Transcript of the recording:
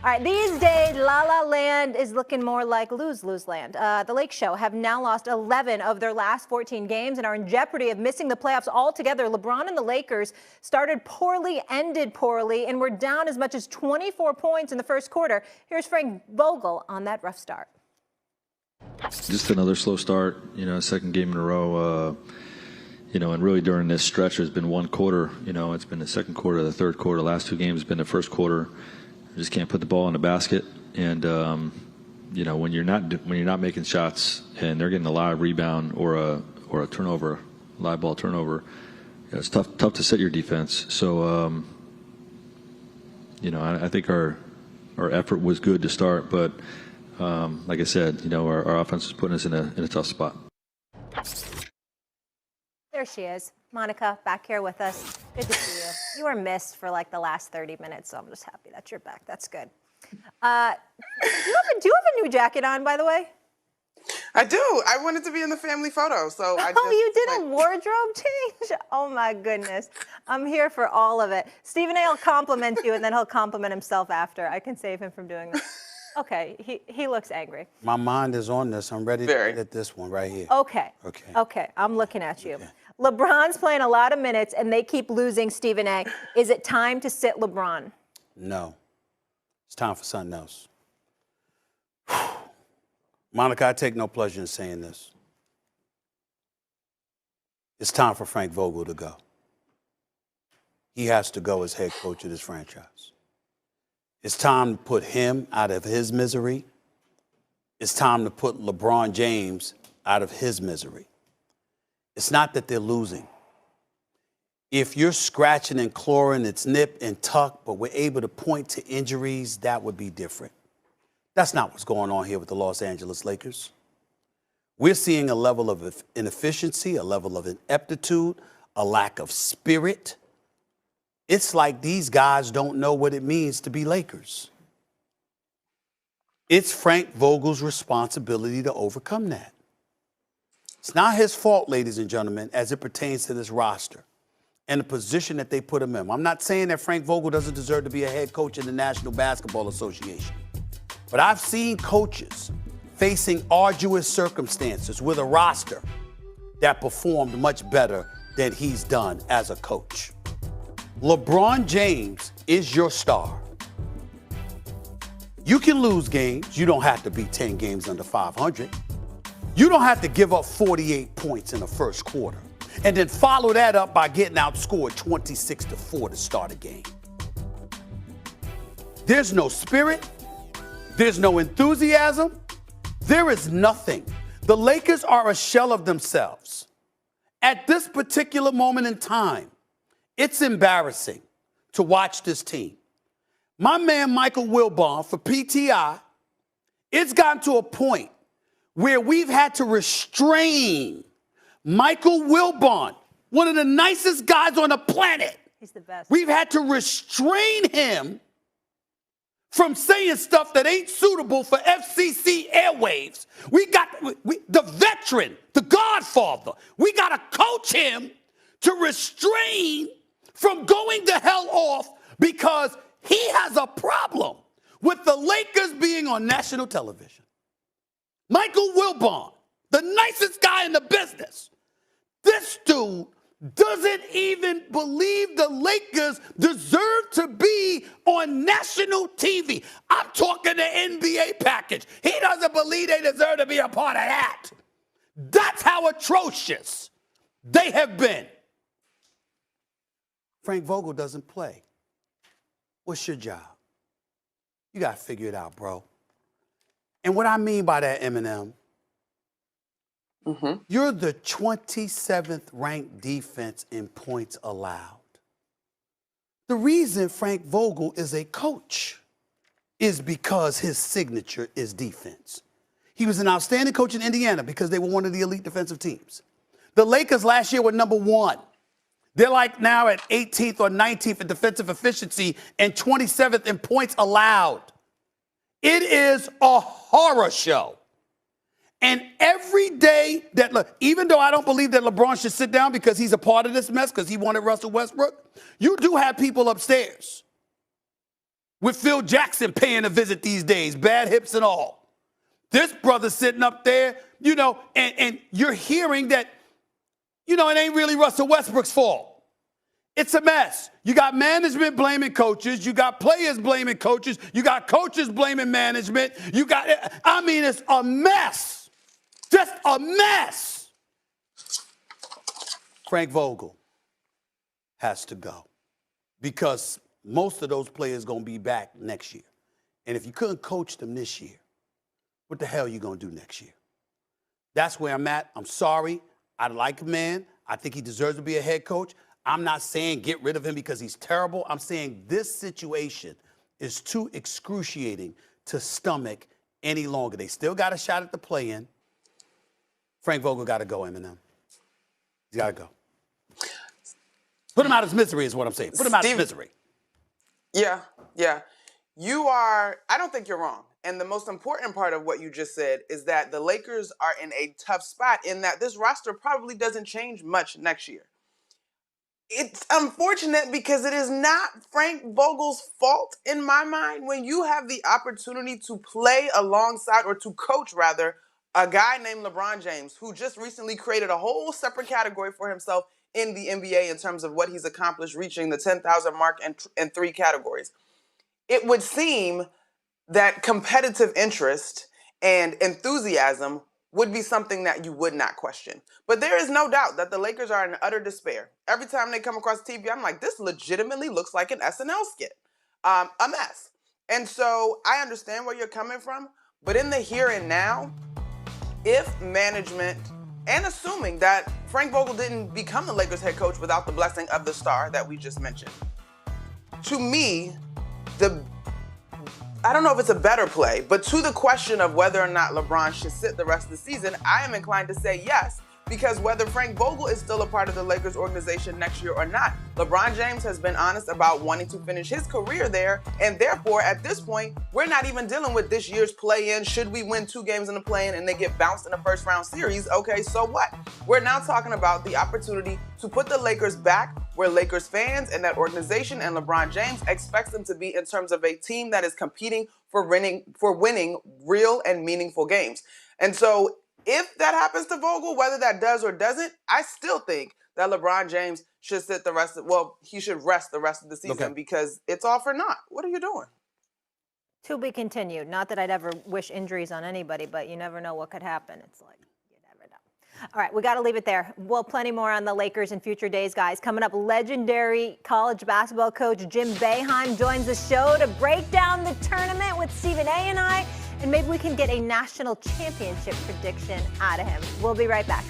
All right, these days, La La Land is looking more like lose-lose land. The Lake Show have now lost 11 of their last 14 games and are in jeopardy of missing the playoffs altogether. LeBron and the Lakers started poorly, ended poorly, and were down as much as 24 points in the first quarter. Here's Frank Vogel on that rough start. Just another slow start, second game in a row. And really during this stretch, there's been one quarter. It's been the second quarter, the third quarter. Last two games have been the first quarter. You just can't put the ball in the basket. And when you're not making shots and they're getting a live rebound or a turnover, live ball turnover, it's tough to set your defense. So I think our effort was good to start, but like I said, our offense is putting us in a tough spot. There she is, Monica, back here with us. Good to see you. You were missed for like the last 30 minutes, so I'm just happy that you're back. That's good. Do you have a new jacket on, by the way? I do. I wanted to be in the family photo, so I just, you did a wardrobe change? Oh my goodness. I'm here for all of it. Stephen A will compliment you, and then he'll compliment himself after. I can save him from doing that. Okay, he looks angry. My mind is on this. I'm ready to get this one right here. Okay, I'm looking at you. Okay. LeBron's playing a lot of minutes, and they keep losing, Stephen A. Is it time to sit LeBron? No. It's time for something else. Monica, I take no pleasure in saying this. It's time for Frank Vogel to go. He has to go as head coach of this franchise. It's time to put him out of his misery. It's time to put LeBron James out of his misery. It's not that they're losing. If you're scratching and clawing, it's nip and tuck, but we're able to point to injuries, that would be different. That's not what's going on here with the Los Angeles Lakers. We're seeing a level of inefficiency, a level of ineptitude, a lack of spirit. It's like these guys don't know what it means to be Lakers. It's Frank Vogel's responsibility to overcome that. It's not his fault, ladies and gentlemen, as it pertains to this roster and the position that they put him in. I'm not saying that Frank Vogel doesn't deserve to be a head coach in the National Basketball Association, but I've seen coaches facing arduous circumstances with a roster that performed much better than he's done as a coach. LeBron James is your star. You can lose games. You don't have to be 10 games under 500. You don't have to give up 48 points in the first quarter and then follow that up by getting outscored 26-4 to start a game. There's no spirit. There's no enthusiasm. There is nothing. The Lakers are a shell of themselves. At this particular moment in time, it's embarrassing to watch this team. My man Michael Wilbon for PTI, it's gotten to a point where we've had to restrain Michael Wilbon, one of the nicest guys on the planet. He's the best. We've had to restrain him from saying stuff that ain't suitable for FCC airwaves. The veteran, the godfather, we got to coach him to restrain from going the hell off because he has a problem with the Lakers being on national television. Michael Wilbon, the nicest guy in the business. This dude doesn't even believe the Lakers deserve to be on national TV. I'm talking the NBA package. He doesn't believe they deserve to be a part of that. That's how atrocious they have been. Frank Vogel doesn't play. What's your job? You got to figure it out, bro. And what I mean by that, Eminem, you're the 27th ranked defense in points allowed. The reason Frank Vogel is a coach is because his signature is defense. He was an outstanding coach in Indiana because they were one of the elite defensive teams. The Lakers last year were number one. They're like now at 18th or 19th in defensive efficiency and 27th in points allowed. It is a horror show. And every day that, even though I don't believe that LeBron should sit down because he's a part of this mess because he wanted Russell Westbrook, you do have people upstairs with Phil Jackson paying a visit these days, bad hips and all. This brother sitting up there, and you're hearing that, it ain't really Russell Westbrook's fault. It's a mess. You got management blaming coaches. You got players blaming coaches. You got coaches blaming management. It's a mess. Just a mess. Frank Vogel has to go because most of those players going to be back next year. And if you couldn't coach them this year, what the hell are you going to do next year? That's where I'm at. I'm sorry. I like a man. I think he deserves to be a head coach. I'm not saying get rid of him because he's terrible. I'm saying this situation is too excruciating to stomach any longer. They still got a shot at the play-in. Frank Vogel got to go, Eminem. He's got to go. Put him out of his misery is what I'm saying. Put him out of his misery. Yeah. I don't think you're wrong. And the most important part of what you just said is that the Lakers are in a tough spot in that this roster probably doesn't change much next year. It's unfortunate because it is not Frank Vogel's fault in my mind when you have the opportunity to play alongside, or to coach rather, a guy named LeBron James, who just recently created a whole separate category for himself in the NBA in terms of what he's accomplished, reaching the 10,000 mark in 3 categories. It would seem that competitive interest and enthusiasm would be something that you would not question. But there is no doubt that the Lakers are in utter despair. Every time they come across TV, I'm like, this legitimately looks like an SNL skit. A mess. And so I understand where you're coming from, but in the here and now, if management, and assuming that Frank Vogel didn't become the Lakers head coach without the blessing of the star that we just mentioned, to me, I don't know if it's a better play, but to the question of whether or not LeBron should sit the rest of the season, I am inclined to say yes, because whether Frank Vogel is still a part of the Lakers organization next year or not, LeBron James has been honest about wanting to finish his career there, and therefore, at this point, we're not even dealing with this year's play-in. Should we win 2 games in the play-in and they get bounced in the first-round series, okay, so what? We're now talking about the opportunity to put the Lakers back where Lakers fans and that organization and LeBron James expects them to be in terms of a team that is competing for winning real and meaningful games. And so if that happens to Vogel, whether that does or doesn't, I still think that LeBron James should sit he should rest the rest of the season because it's all for naught. What are you doing? To be continued. Not that I'd ever wish injuries on anybody, but you never know what could happen. It's like, you never know. All right, we got to leave it there. Well, plenty more on the Lakers in future days, guys. Coming up, legendary college basketball coach Jim Boeheim joins the show to break down the tournament with Stephen A. and I, and maybe we can get a national championship prediction out of him. We'll be right back.